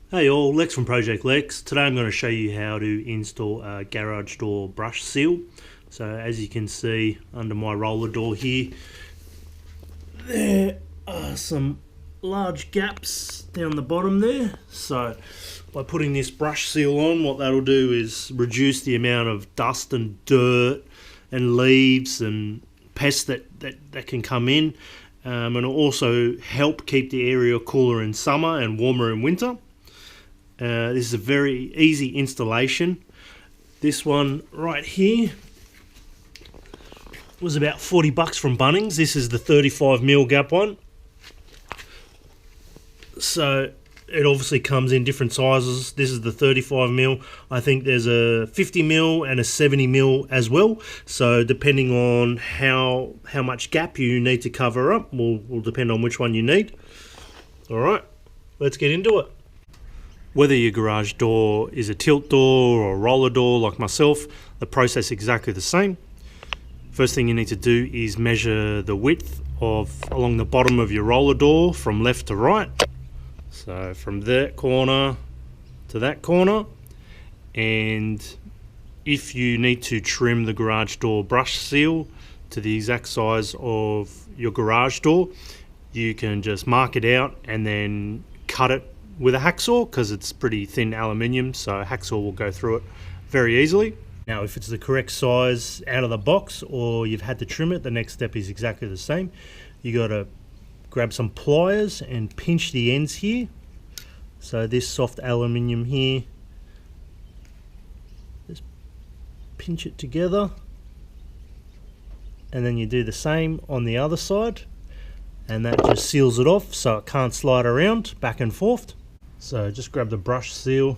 Hey all, Lex from Project Lex. Today I'm going to show you how to install a garage door brush seal. So as you can see under my roller door here, there are some large gaps down the bottom there. So by putting this brush seal on, what that'll do is reduce the amount of dust and dirt and leaves and pests that can come in, and it'll also help keep the area cooler in summer and warmer in winter. This is a very easy installation. This one right here was about 40 bucks from Bunnings. This is the 35mm gap one. So it obviously comes in different sizes. This is the 35mm. I think there's a 50mm and a 70mm as well. So depending on how much gap you need to cover up will depend on which one you need. Alright, let's get into it. Whether your garage door is a tilt door or a roller door like myself, the process is exactly the same. First thing you need to do is measure the width along the bottom of your roller door from left to right. So from that corner to that corner. And if you need to trim the garage door brush seal to the exact size of your garage door, you can just mark it out and then cut it with a hacksaw, because it's pretty thin aluminium, so a hacksaw will go through it very easily. Now if it's the correct size out of the box or you've had to trim it, the next step is exactly the same. You got to grab some pliers and pinch the ends here. So this soft aluminium here, just pinch it together, and then you do the same on the other side, and that just seals it off so it can't slide around back and forth. So just grab the brush seal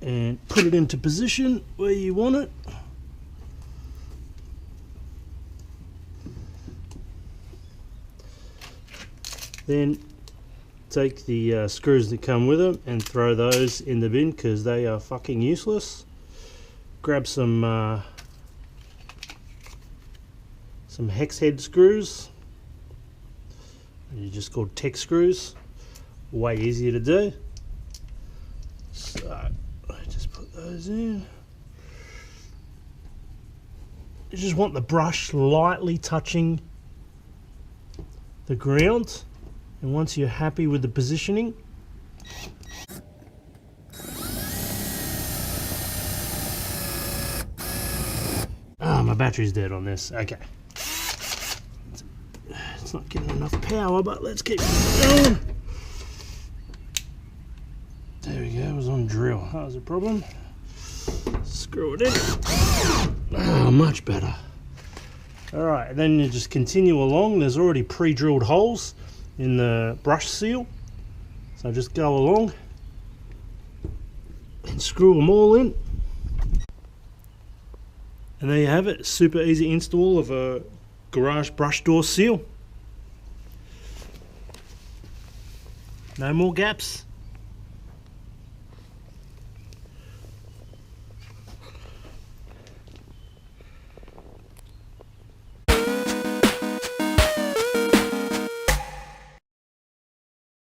and put it into position where you want it. Then take the screws that come with them and throw those in the bin because they are fucking useless. Grab some hex head screws. They're just called tech screws. Way easier to do. So I just put those in. You just want the brush lightly touching the ground, and once you're happy with the positioning, my battery's dead on this. Okay, it's not getting enough power, but let's keep going. There we go, it was on drill. That was a problem. Screw it in. Oh, much better. Alright, then you just continue along. There's already pre-drilled holes in the brush seal. So just go along and screw them all in. And there you have it, super easy install of a garage brush door seal. No more gaps.